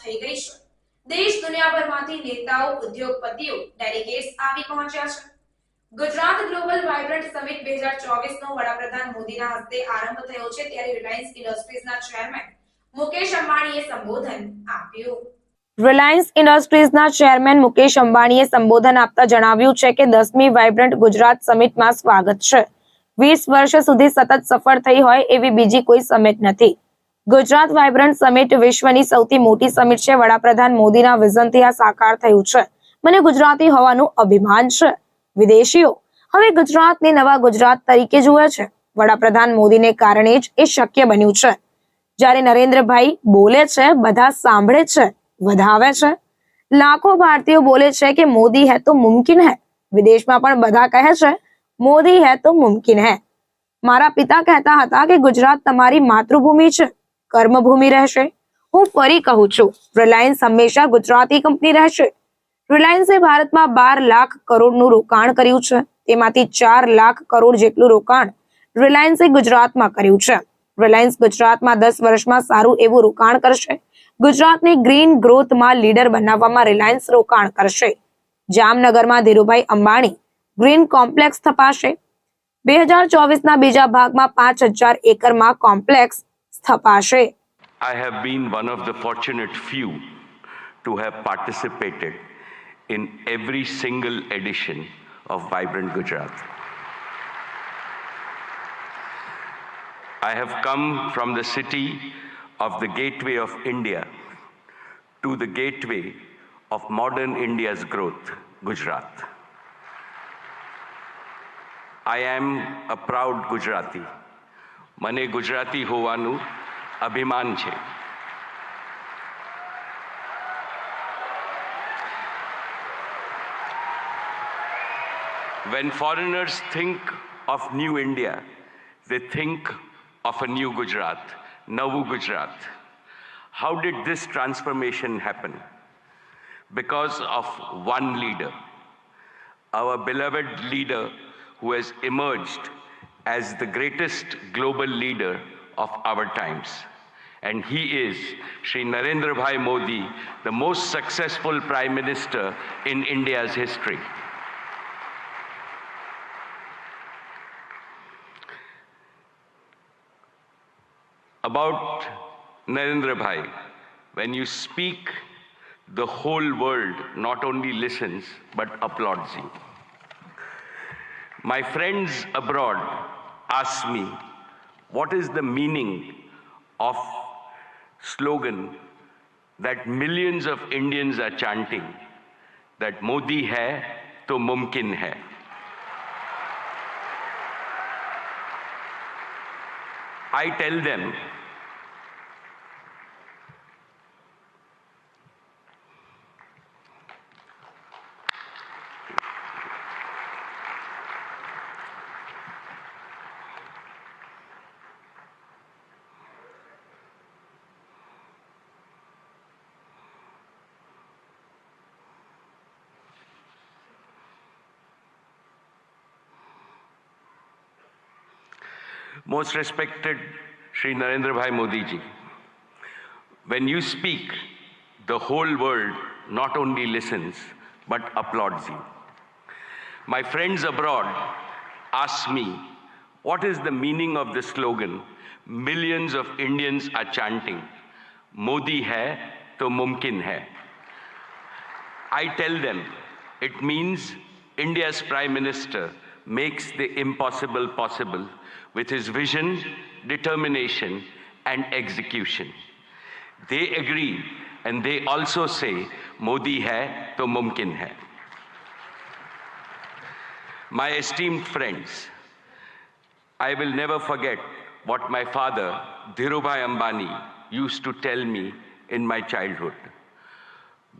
થઈ ગઈ છે. દેશ દુનિયાભરમાંથી નેતાઓ, ઉદ્યોગપતિઓ, ડેલિગેટ્સ આવી પહોંચ્યા છે. ગુજરાત ગ્લોબલ વાઇબ્રન્ટ સમિટ 2024 નો વડાપ્રધાન મોદીના હસ્તે આરંભ થયો છે, ત્યારે રિલાયન્સ ઇન્ડસ્ટ્રીઝના ચેરમેન મુકેશ અંબાણીએ સંબોધન આપ્યું. રિલાયન્સ ઇન્ડસ્ટ્રીઝના ચેરમેન મુકેશ અંબાણીએ સંબોધન આપતા જણાવ્યું છે કે 10મી વાઇબ્રન્ટ ગુજરાત સમિટમાં સ્વાગત છે. 20 વર્ષ સુધી સતત સફળ થઈ હોય એવી બીજી કોઈ સમિટ નથી. ગુજરાત વાઇબ્રન્ટ સમિટ વિશ્વની સૌથી મોટી સમિટ છે. વડાપ્રધાન મોદીના વિઝનથી આ સાકાર થયું છે. મને ગુજરાતી હોવાનું અભિમાન છે. વિદેશીઓ હવે ગુજરાતને નવા ગુજરાત તરીકે જુએ છે. વડાપ્રધાન મોદીને કારણે જ એ શક્ય બન્યું છે. જ્યારે નરેન્દ્રભાઈ બોલે છે, બધા સાંભળે છે, વધાવે છે. લાખો ભારતીયો બોલે છે કે મોદી હે તો મુમકિન હે. વિદેશમાં પણ બધા કહે છે મોદી હે તો મુમકિન હે. મારા પિતા કહેતા હતા કે ગુજરાત તમારી માતૃભૂમિ છે, કર્મભૂમિ રહેશે. હું ફરી કહું છું, રિલાયન્સ હંમેશા ગુજરાતી કંપની રહેશે. રિલાયન્સે ભારતમાં 12 લાખ કરોડનું રોકાણ કર્યું છે. તેમાંથી 4 લાખ કરોડ જેટલું રોકાણ રિલાયન્સે ગુજરાતમાં કર્યું છે. રિલાયન્સ ગુજરાતમાં 10 વર્ષમાં સારું એવું રોકાણ કરશે. ગુજરાતને ગ્રીન ગ્રોથમાં લીડર બનાવવામાં રિલાયન્સ રોકાણ કરશે. જામનગરમાં ધીરુભાઈ અંબાણી ગ્રીન કોમ્પ્લેક્સ સ્થપાશે. 2024ના બીજા ભાગમાં 5000 એકરમાં complex સ્થપાશે. I have been one of the fortunate few to have participated in every single edition of Vibrant Gujarat. I have come from the city of the gateway of India to the gateway of modern India's growth, Gujarat. I am a proud Gujarati. મને ગુજરાતી હોવાનું અભિમાન છે. When foreigners think of New India, they think of a new Gujarat, Navu Gujarat. How did this transformation happen? Because of one leader, our beloved leader who has emerged as the greatest global leader of our times. And he is Shri Narendra Bhai Modi, the most successful Prime Minister in India's history. About Narendra Bhai, when you speak, the whole world not only listens but applauds you. My friends abroad ask me, what is the meaning of slogan that millions of Indians are chanting, that Modi hai to mumkin hai. I tell them, most respected Shri Narendra Bhai Modi ji, when you speak, the whole world not only listens but applauds you. My friends abroad ask me, what is the meaning of the slogan millions of Indians are chanting, Modi hai to mumkin hai. I tell them, it means India's Prime Minister makes the impossible possible with his vision, determination, and execution. They agree and they also say, Modi hai to mumkin hai. My esteemed friends, I will never forget what my father, Dhirubhai Ambani, used to tell me in my childhood.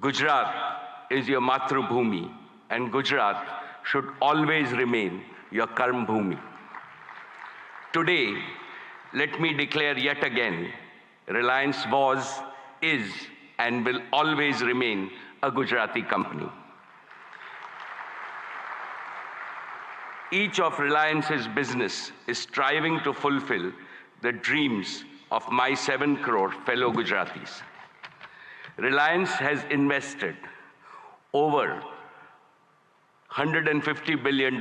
Gujarat is your Matrubhumi, and Gujarat should always remain your Karm Bhumi. Today, let me declare yet again, Reliance was, is, and will always remain a Gujarati company. Each of Reliance's business is striving to fulfill the dreams of my 7 crore fellow Gujaratis. Reliance has invested over $150 billion,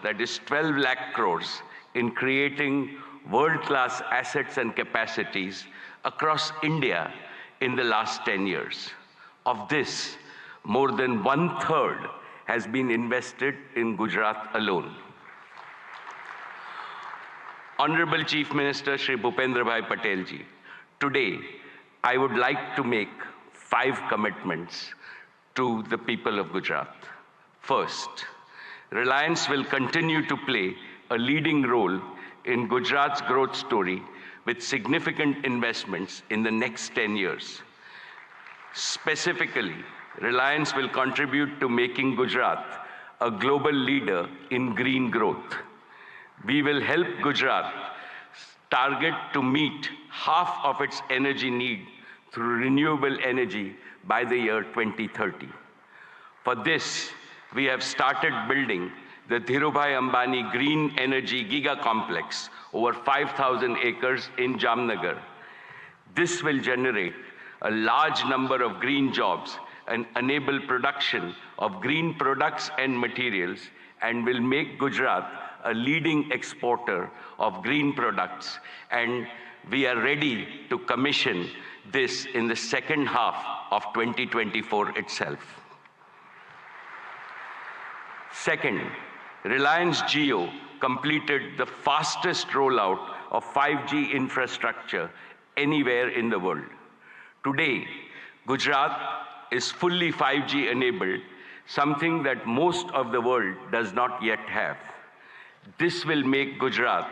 that is 12 lakh crores, in creating world-class assets and capacities across India in the last 10 years. Of this, more than 1/3 has been invested in Gujarat alone. Honorable Chief Minister Shri Bhupendra Bhai Patel ji, today I would like to make 5 commitments to the people of Gujarat. First, Reliance will continue to play a leading role in Gujarat's growth story with significant investments in the next 10 years. Specifically, Reliance will contribute to making Gujarat a global leader in green growth. We will help Gujarat target to meet half of its energy need through renewable energy by the year 2030. For this, we have started building the Dhirubhai Ambani Green Energy Giga Complex, over 5,000 acres in Jamnagar. This will generate a large number of green jobs and enable production of green products and materials, and will make Gujarat a leading exporter of green products. And we are ready to commission this in the second half of 2024 itself. Second, Reliance Jio completed the fastest rollout of 5G infrastructure anywhere in the world. Today, Gujarat is fully 5G enabled, something that most of the world does not yet have. This will make Gujarat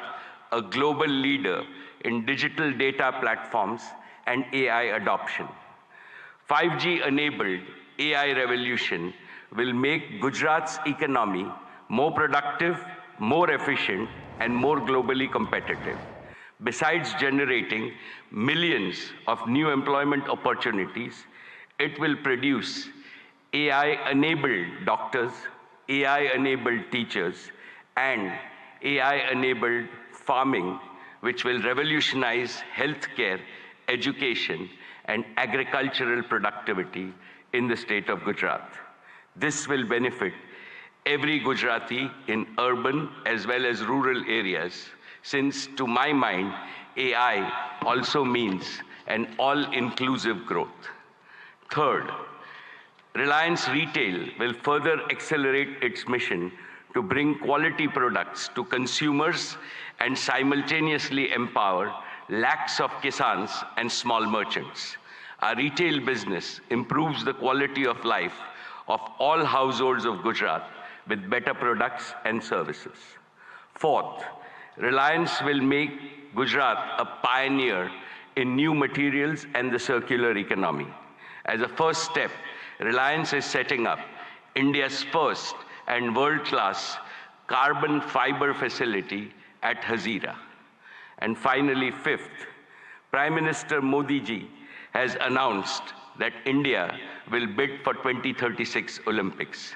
a global leader in digital data platforms and AI adoption. 5G enabled AI revolution will make Gujarat's economy more productive, more efficient, and more globally competitive. Besides generating millions of new employment opportunities, it will produce AI-enabled doctors, AI-enabled teachers, and AI-enabled farming, which will revolutionize healthcare, education, and agricultural productivity in the state of Gujarat. This will benefit every Gujarati in urban as well as rural areas, since to my mind, AI also means an all-inclusive growth. Third, Reliance Retail will further accelerate its mission to bring quality products to consumers and simultaneously empower lakhs of kisans and small merchants. Our retail business improves the quality of life of all households of Gujarat with better products and services. Fourth, Reliance will make Gujarat a pioneer in new materials and the circular economy. As a first step, Reliance is setting up India's first and world-class carbon fiber facility at Hazira. And finally, fifth, Prime Minister Modi ji has announced that India will bid for 2036 Olympics.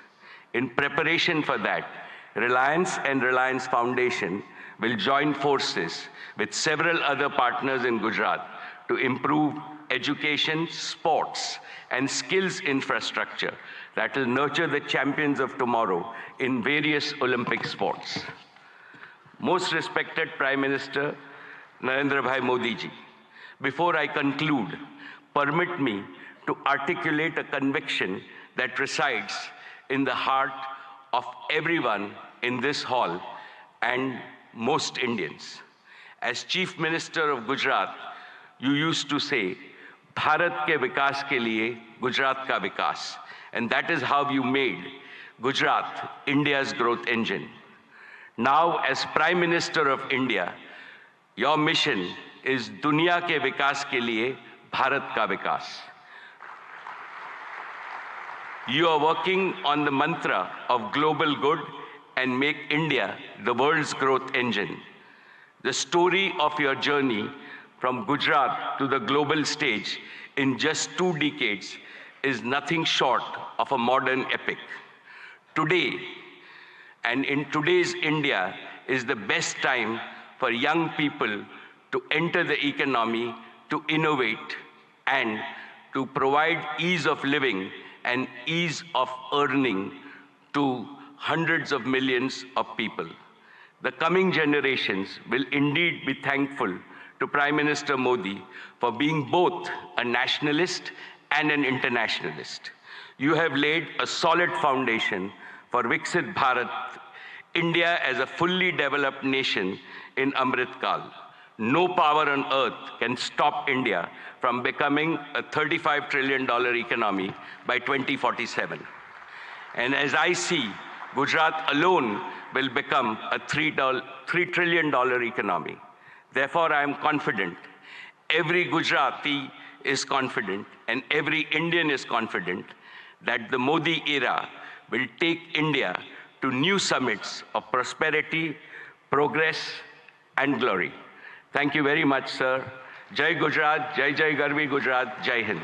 In preparation for that, Reliance and Reliance Foundation will join forces with several other partners in Gujarat to improve education, sports, and skills infrastructure that will nurture the champions of tomorrow in various Olympic sports. Most respected Prime Minister Narendra Bhai Modi ji, before I conclude, permit me to articulate a conviction that resides in the heart of everyone in this hall and most Indians. As Chief Minister of Gujarat, you used to say, Bharat ke vikas ke liye Gujarat ka vikas. And that is how you made Gujarat India's growth engine. Now, as Prime Minister of India, your mission is Dunya ke vikas ke liye Bharat ka vikas. You are working on the mantra of global good and make India the world's growth engine. The story of your journey from Gujarat to the global stage in just 2 decades is nothing short of a modern epic. Today, and in today's India, is the best time for young people to enter the economy, to innovate, and to provide ease of living and ease of earning to hundreds of millions of people. The coming generations will indeed be thankful to Prime Minister Modi for being both a nationalist and an internationalist. You have laid a solid foundation for Viksit Bharat, India as a fully developed nation in Amrit Kal. No power on earth can stop India from becoming a $35 trillion economy by 2047. And as I see, Gujarat alone will become a $3 trillion economy. Therefore, I am confident, every Gujarati is confident, and every Indian is confident that the Modi era will take India to new summits of prosperity, progress, and glory. Thank you very much, sir. Jai Gujarat, Jai Jai Garvi Gujarat, Jai Hind.